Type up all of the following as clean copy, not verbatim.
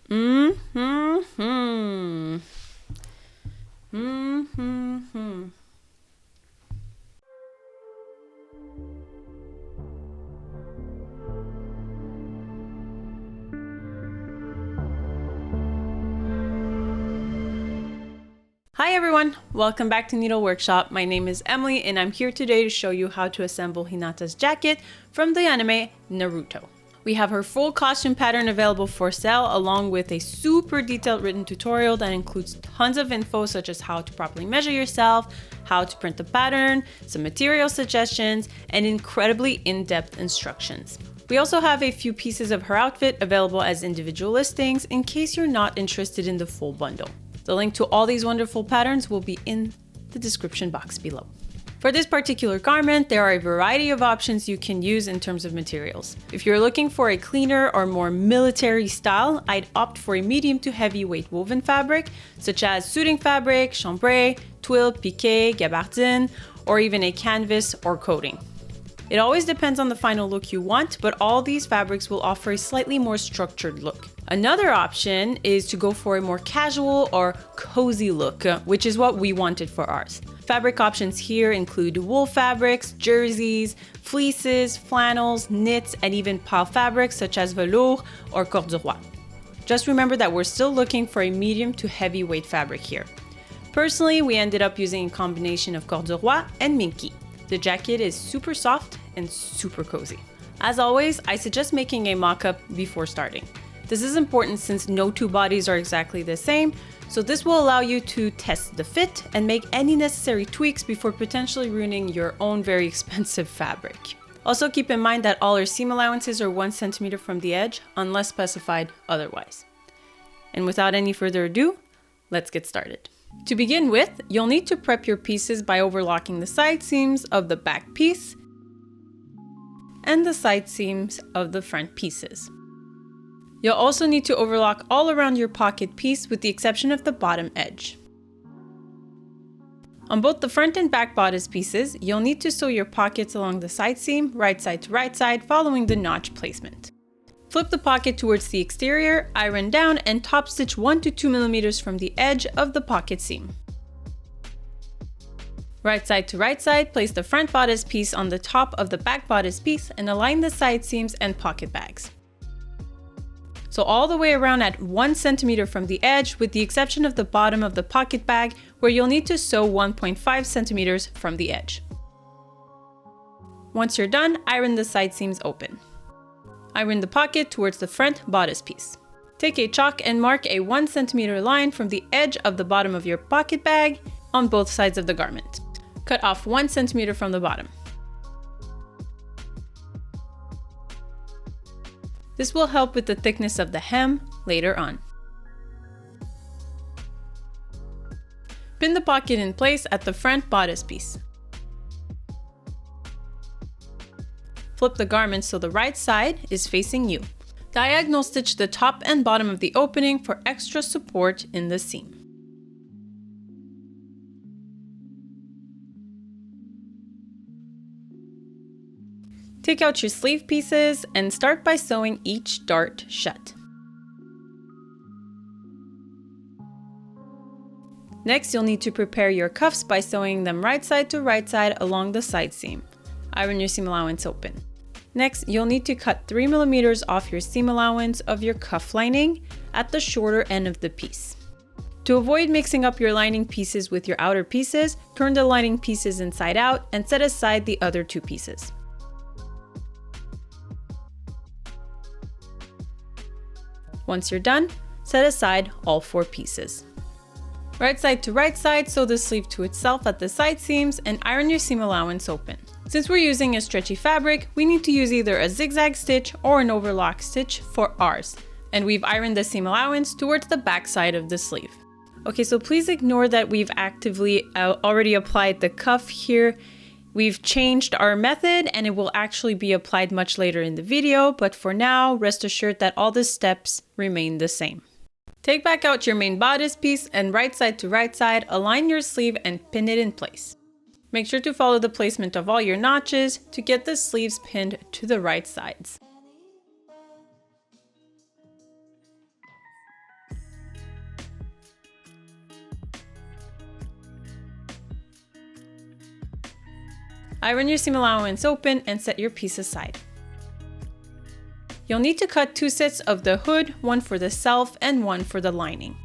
Mm-hmm. Mm-hmm. Hi everyone, welcome back to Needle Workshop. My name is Emily and I'm here today to show you how to assemble Hinata's jacket from the anime Naruto. We have her full costume pattern available for sale along with a super detailed written tutorial that includes tons of info such as how to properly measure yourself, how to print the pattern, some material suggestions, and incredibly in-depth instructions. We also have a few pieces of her outfit available as individual listings in case you're not interested in the full bundle. The link to all these wonderful patterns will be in the description box below. For this particular garment, there are a variety of options you can use in terms of materials. If you're looking for a cleaner or more military style, I'd opt for a medium to heavyweight woven fabric, such as suiting fabric, chambray, twill, piqué, gabardine, or even a canvas or coating. It always depends on the final look you want, but all these fabrics will offer a slightly more structured look. Another option is to go for a more casual or cozy look, which is what we wanted for ours. Fabric options here include wool fabrics, jerseys, fleeces, flannels, knits, and even pile fabrics such as velours or corduroy. Just remember that we're still looking for a medium to heavyweight fabric here. Personally, we ended up using a combination of corduroy and minky. The jacket is super soft and super cozy. As always, I suggest making a mock-up before starting. This is important since no two bodies are exactly the same, so this will allow you to test the fit and make any necessary tweaks before potentially ruining your own very expensive fabric. Also keep in mind that all our seam allowances are 1 centimeter from the edge, unless specified otherwise. And without any further ado, let's get started. To begin with, you'll need to prep your pieces by overlocking the side seams of the back piece and the side seams of the front pieces. You'll also need to overlock all around your pocket piece with the exception of the bottom edge. On both the front and back bodice pieces, you'll need to sew your pockets along the side seam, right side to right side, following the notch placement. Flip the pocket towards the exterior, iron down, and top stitch 1 to 2 millimeters from the edge of the pocket seam. Right side to right side, place the front bodice piece on the top of the back bodice piece and align the side seams and pocket bags. So all the way around at 1 centimeter from the edge, with the exception of the bottom of the pocket bag, where you'll need to sew 1.5 centimeters from the edge. Once you're done, iron the side seams open. Iron the pocket towards the front bodice piece. Take a chalk and mark a 1 centimeter line from the edge of the bottom of your pocket bag on both sides of the garment. Cut off 1 centimeter from the bottom. This will help with the thickness of the hem later on. Pin the pocket in place at the front bodice piece. Flip the garment so the right side is facing you. Diagonal stitch the top and bottom of the opening for extra support in the seam. Take out your sleeve pieces and start by sewing each dart shut. Next, you'll need to prepare your cuffs by sewing them right side to right side along the side seam. Iron your seam allowance open. Next, you'll need to cut 3 millimeters off your seam allowance of your cuff lining at the shorter end of the piece. To avoid mixing up your lining pieces with your outer pieces, turn the lining pieces inside out and set aside the other 2 pieces. Once you're done, set aside all 4 pieces. Right side to right side, sew the sleeve to itself at the side seams and iron your seam allowance open. Since we're using a stretchy fabric, we need to use either a zigzag stitch or an overlock stitch for ours. And we've ironed the seam allowance towards the back side of the sleeve. Okay, so please ignore that we've actively already applied the cuff here. We've changed our method and it will actually be applied much later in the video, but for now, rest assured that all the steps remain the same. Take back out your main bodice piece and right side to right side, align your sleeve and pin it in place. Make sure to follow the placement of all your notches to get the sleeves pinned to the right sides. Iron your seam allowance open and set your piece aside. You'll need to cut 2 sets of the hood, one for the self and one for the lining.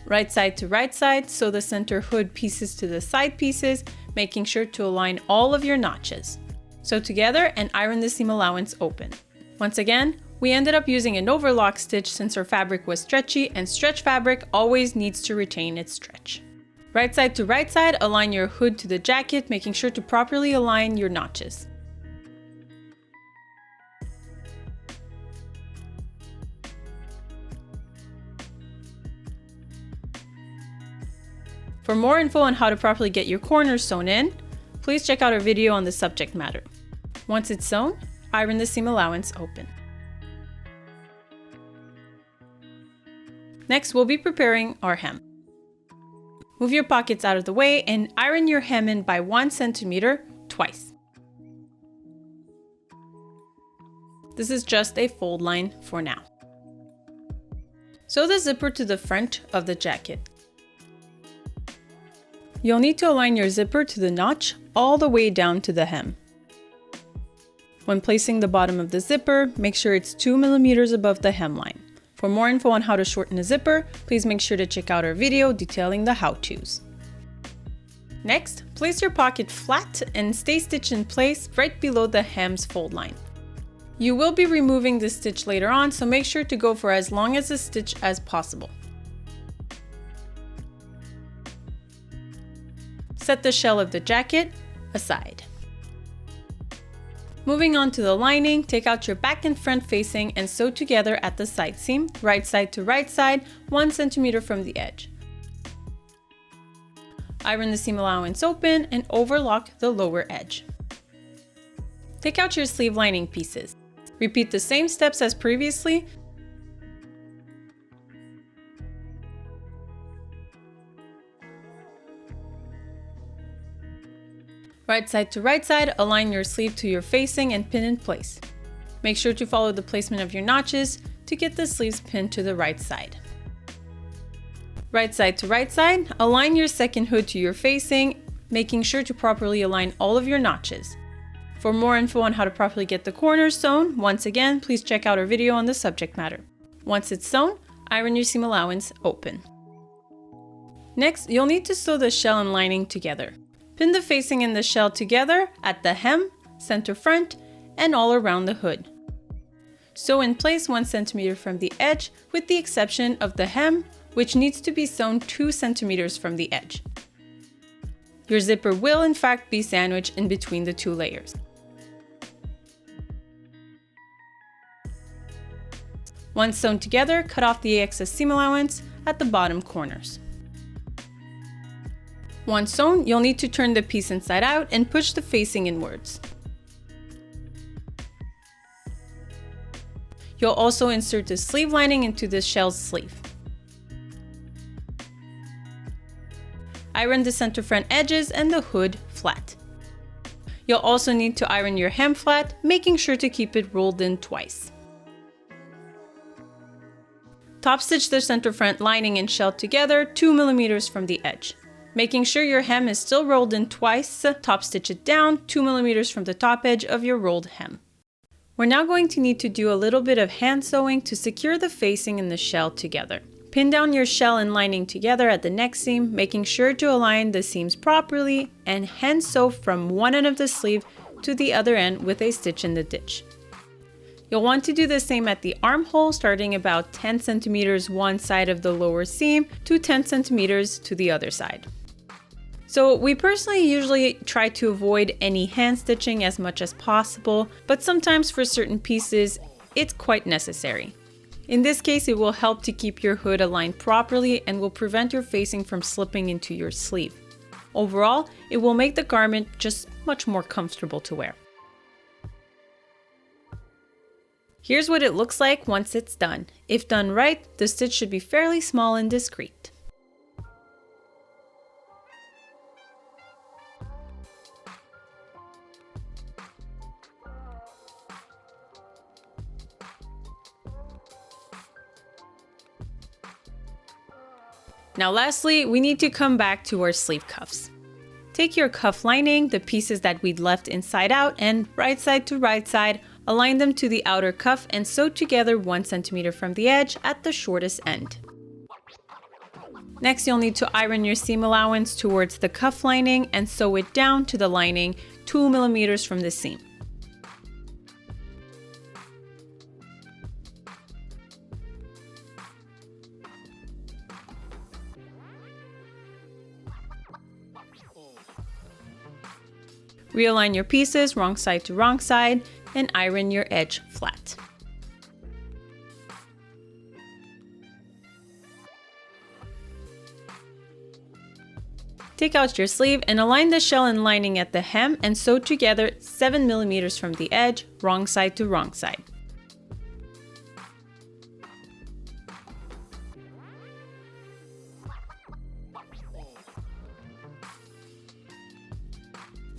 Right side to right side, sew the center hood pieces to the side pieces, making sure to align all of your notches. Sew together and iron the seam allowance open. Once again, we ended up using an overlock stitch since our fabric was stretchy, and stretch fabric always needs to retain its stretch. Right side to right side, align your hood to the jacket, making sure to properly align your notches. For more info on how to properly get your corners sewn in, please check out our video on the subject matter. Once it's sewn, iron the seam allowance open. Next, we'll be preparing our hem. Move your pockets out of the way and iron your hem in by 1 centimeter twice. This is just a fold line for now. Sew the zipper to the front of the jacket. You'll need to align your zipper to the notch all the way down to the hem. When placing the bottom of the zipper, make sure it's 2 millimeters above the hemline. For more info on how to shorten a zipper, please make sure to check out our video detailing the how-tos. Next, place your pocket flat and stay stitched in place right below the hem's fold line. You will be removing this stitch later on, so make sure to go for as long as a stitch as possible. Set the shell of the jacket aside. Moving on to the lining, take out your back and front facing and sew together at the side seam, right side to right side, 1 centimeter from the edge. Iron the seam allowance open and overlock the lower edge. Take out your sleeve lining pieces. Repeat the same steps as previously. Right side to right side, align your sleeve to your facing and pin in place. Make sure to follow the placement of your notches to get the sleeves pinned to the right side. Right side to right side, align your second hood to your facing, making sure to properly align all of your notches. For more info on how to properly get the corners sewn, once again, please check out our video on the subject matter. Once it's sewn, iron your seam allowance open. Next, you'll need to sew the shell and lining together. Pin the facing and the shell together at the hem, center front, and all around the hood. Sew in place 1 centimeter from the edge, with the exception of the hem, which needs to be sewn 2 centimeters from the edge. Your zipper will in fact be sandwiched in between the 2 layers. Once sewn together, cut off the excess seam allowance at the bottom corners. Once sewn, you'll need to turn the piece inside out and push the facing inwards. You'll also insert the sleeve lining into the shell's sleeve. Iron the center front edges and the hood flat. You'll also need to iron your hem flat, making sure to keep it rolled in twice. Top stitch the center front lining and shell together 2 millimeters from the edge. Making sure your hem is still rolled in twice, top stitch it down 2 millimeters from the top edge of your rolled hem. We're now going to need to do a little bit of hand sewing to secure the facing and the shell together. Pin down your shell and lining together at the neck seam, making sure to align the seams properly, and hand sew from one end of the sleeve to the other end with a stitch in the ditch. You'll want to do the same at the armhole, starting about 10 centimeters one side of the lower seam to 10 centimeters to the other side. So we personally usually try to avoid any hand stitching as much as possible, but sometimes for certain pieces, it's quite necessary. In this case, it will help to keep your hood aligned properly and will prevent your facing from slipping into your sleeve. Overall, it will make the garment just much more comfortable to wear. Here's what it looks like once it's done. If done right, the stitch should be fairly small and discreet. Now lastly, we need to come back to our sleeve cuffs. Take your cuff lining, the pieces that we'd left inside out, and right side to right side, align them to the outer cuff and sew together 1 centimeter from the edge at the shortest end. Next, you'll need to iron your seam allowance towards the cuff lining and sew it down to the lining 2 millimeters from the seam. Realign your pieces wrong side to wrong side and iron your edge flat. Take out your sleeve and align the shell and lining at the hem and sew together 7 millimeters from the edge, wrong side to wrong side.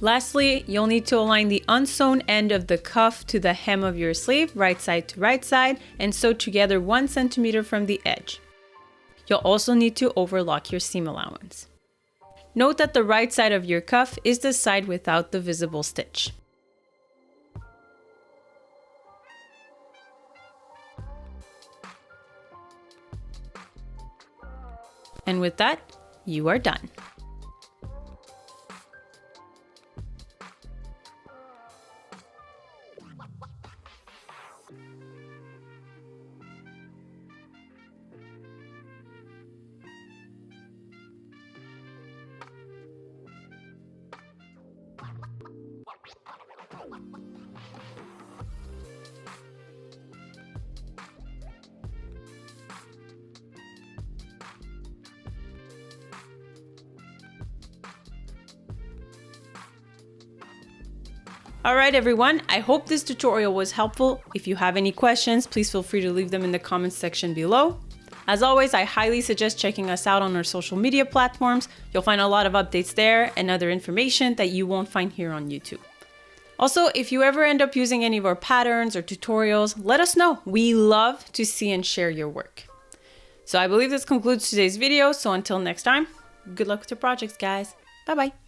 Lastly, you'll need to align the unsewn end of the cuff to the hem of your sleeve, right side to right side, and sew together 1 centimeter from the edge. You'll also need to overlock your seam allowance. Note that the right side of your cuff is the side without the visible stitch. And with that, you are done. Alright everyone, I hope this tutorial was helpful. If you have any questions, please feel free to leave them in the comments section below. As always, I highly suggest checking us out on our social media platforms. You'll find a lot of updates there and other information that you won't find here on YouTube. Also, if you ever end up using any of our patterns or tutorials, let us know. We love to see and share your work. So I believe this concludes today's video. So until next time, good luck with your projects, guys. Bye-bye.